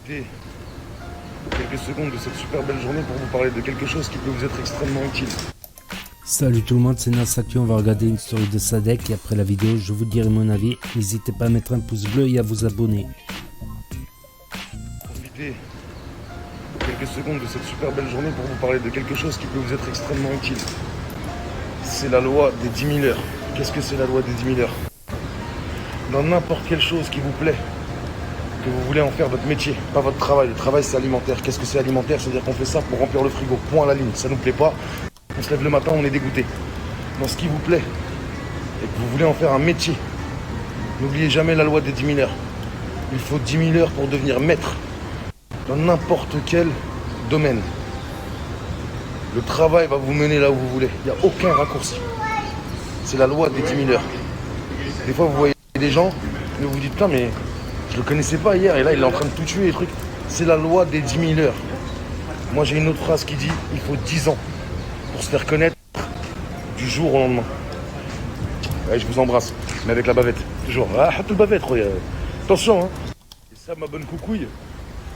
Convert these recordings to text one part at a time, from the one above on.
Profitez quelques secondes de cette super belle journée pour vous parler de quelque chose qui peut vous être extrêmement utile. Salut tout le monde, c'est Nasaki, on va regarder une story de Sadek et après la vidéo je vous dirai mon avis. N'hésitez pas à mettre un pouce bleu et à vous abonner. Profitez quelques secondes de cette super belle journée pour vous parler de quelque chose qui peut vous être extrêmement utile. C'est la loi des 10 000 heures. Qu'est-ce que c'est la loi des 10 000 heures? Dans n'importe quelle chose qui vous plaît, que vous voulez en faire votre métier, pas votre travail. Le travail c'est alimentaire. Qu'est-ce que c'est alimentaire? C'est-à-dire qu'on fait ça pour remplir le frigo, point à la ligne. Ça nous plaît pas, on se lève le matin, on est dégoûté. Dans ce qui vous plaît et que vous voulez en faire un métier, n'oubliez jamais la loi des 10 000 heures. Il faut 10 000 heures pour devenir maître dans n'importe quel domaine. Le travail va vous mener là où vous voulez. Il n'y a aucun raccourci. C'est la loi des 10 000 heures. Des fois, vous voyez des gens et vous vous dites, putain, mais je le connaissais pas hier et là, il est en train de tout tuer et trucs. C'est la loi des 10 000 heures. Moi, j'ai une autre phrase qui dit, il faut 10 ans pour se faire connaître du jour au lendemain. Ouais, je vous embrasse, mais avec la bavette. Toujours. Ah, le bavette, attention, hein. Et ça, ma bonne coucouille,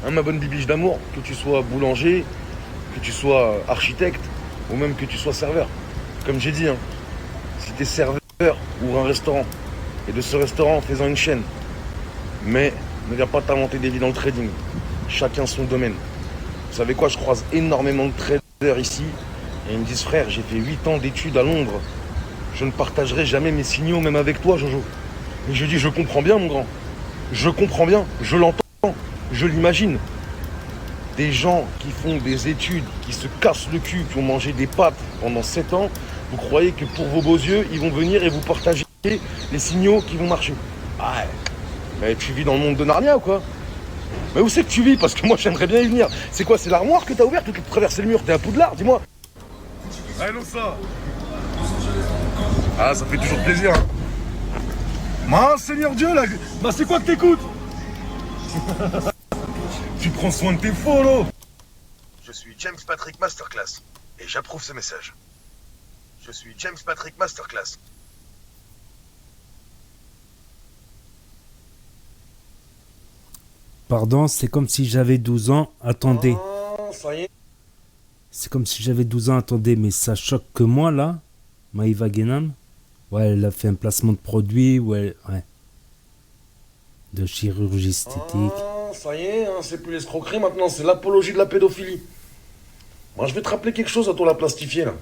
hein, ma bonne bibiche d'amour, que tu sois boulanger, que tu sois architecte, ou même que tu sois serveur. Comme j'ai dit, hein, si tu es serveur, ouvre un restaurant. Et de ce restaurant, fais-en une chaîne. Mais ne viens pas t'inventer des vies dans le trading. Chacun son domaine. Vous savez quoi, je croise énormément de traders ici. Et ils me disent, frère, j'ai fait 8 ans d'études à Londres. Je ne partagerai jamais mes signaux, même avec toi, Jojo. Et je dis, je comprends bien, mon grand. Je comprends bien, je l'entends, je l'imagine. Des gens qui font des études, qui se cassent le cul, qui ont mangé des pâtes pendant 7 ans, vous croyez que pour vos beaux yeux, ils vont venir et vous partager les signaux qui vont marcher. Ah ouais. Mais tu vis dans le monde de Narnia ou quoi? Mais où c'est que tu vis? Parce que moi j'aimerais bien y venir. C'est quoi, c'est l'armoire que t'as ouverte ou que tu traverses le mur? T'es un Poudlard, dis-moi. Allez, non ça. Ah, ça fait toujours plaisir. Hein. Ah, Seigneur Dieu, là. Bah c'est quoi que t'écoutes? Tu prends soin de tes faux, là. Je suis James Patrick Masterclass et j'approuve ce message. Je suis James Patrick Masterclass. Pardon, c'est comme si j'avais 12 ans, attendez. Oh, ça y est. C'est comme si j'avais 12 ans, attendez, mais ça choque que moi là. Maïva Genam. Ouais, elle a fait un placement de produit, ouais. De chirurgie esthétique. Oh, ça y est, hein, c'est plus l'escroquerie maintenant, c'est l'apologie de la pédophilie. Moi je vais te rappeler quelque chose à toi la plastifiée là.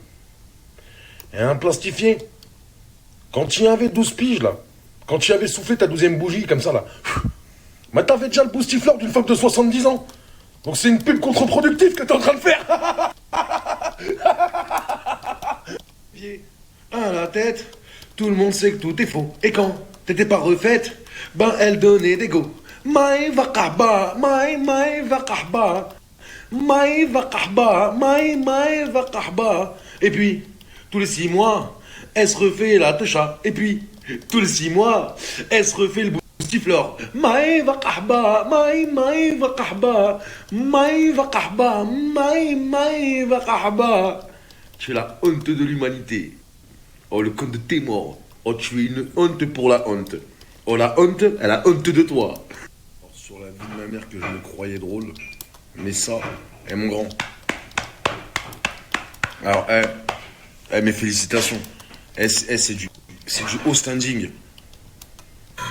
Et un plastifié, quand tu avais 12 piges là, quand tu avais soufflé ta 12e bougie comme ça là, mais t'avais déjà le boostifleur d'une femme de 70 ans. Donc c'est une pub contre-productive que t'es en train de faire. À la tête, tout le monde sait que tout est faux. Et quand t'étais pas refaite, ben elle donnait des go. Maï va kahba, maï va kahba. Maï va kahba, maï va kahba. Et puis, tous les 6 mois, elle se refait la techa. Et puis, tous les 6 mois, elle se refait le boostiflore. Maï va kahba, maï va kahba. Maï va kahba, maï va kahba. Tu es la honte de l'humanité. Oh, le compte de tes morts. Oh, tu es une honte pour la honte. Oh, la honte, elle a honte de toi. Alors, sur la vie de ma mère que je me croyais drôle, mais ça, mon grand. Alors, mes félicitations. C'est du haut standing.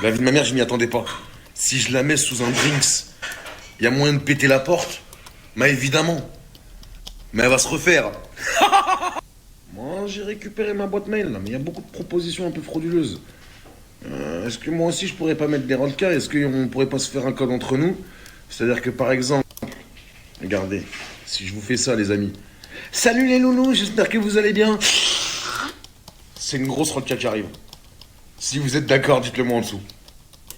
La vie de ma mère, je m'y attendais pas. Si je la mets sous un drinks, il y a moyen de péter la porte. Mais évidemment. Mais elle va se refaire. Moi, j'ai récupéré ma boîte mail, là, mais il y a beaucoup de propositions un peu frauduleuses. Est-ce que moi aussi, je pourrais pas mettre des rollcas? Est-ce qu'on pourrait pas se faire un code entre nous? C'est-à-dire que, par exemple, regardez, si je vous fais ça, les amis. Salut les loulous, j'espère que vous allez bien. C'est une grosse rollca qui arrive. Si vous êtes d'accord, dites-le moi en dessous.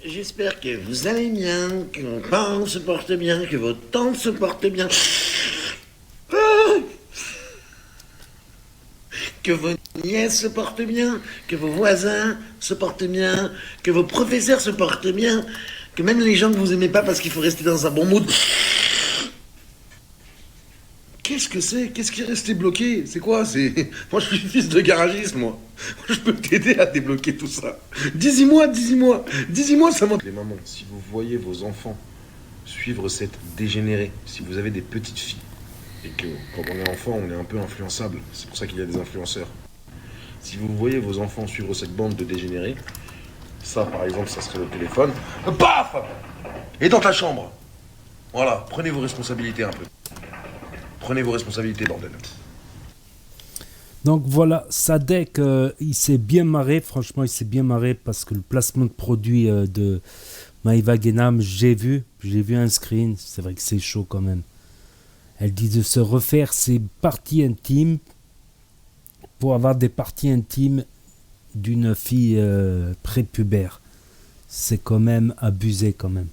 J'espère que vous allez bien, que vos parents se portent bien, que votre tante se porte bien. Que vos nièces se portent bien, que vos voisins se portent bien, que vos professeurs se portent bien, que même les gens que vous aimez pas parce qu'il faut rester dans un bon mood. Qu'est-ce que c'est? Qu'est-ce qui est resté bloqué? C'est quoi? Moi, je suis fils de garagiste, moi. Je peux t'aider à débloquer tout ça. Dis-y-moi, ça m'intéresse. Les mamans, si vous voyez vos enfants suivre cette dégénérée. Si vous avez des petites filles, et que quand on est enfant, on est un peu influençable, c'est pour ça qu'il y a des influenceurs. Si vous voyez vos enfants suivre cette bande de dégénérés, ça par exemple, ça serait le téléphone. Paf! Et dans ta chambre. Voilà, prenez vos responsabilités un peu. Prenez vos responsabilités, bordel. Donc voilà, Sadek, il s'est bien marré, franchement il s'est bien marré parce que le placement de produit de Maïva Guénam, j'ai vu un screen, c'est vrai que c'est chaud quand même. Elle dit de se refaire ses parties intimes pour avoir des parties intimes d'une fille prépubère. C'est quand même abusé quand même.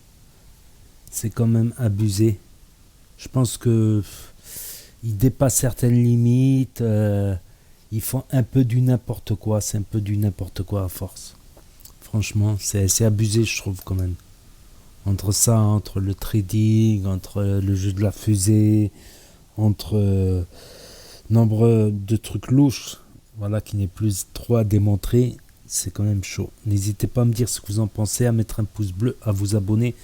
C'est quand même abusé. Je pense que ils dépassent certaines limites. Ils font un peu du n'importe quoi. C'est un peu du n'importe quoi à force. Franchement, c'est abusé, je trouve quand même. Entre ça, entre le trading, entre le jeu de la fusée, entre nombre de trucs louches, voilà, qui n'est plus trop à démontrer, c'est quand même chaud. N'hésitez pas à me dire ce que vous en pensez, à mettre un pouce bleu, à vous abonner,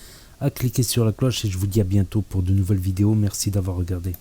à cliquer sur la cloche et je vous dis à bientôt pour de nouvelles vidéos. Merci d'avoir regardé.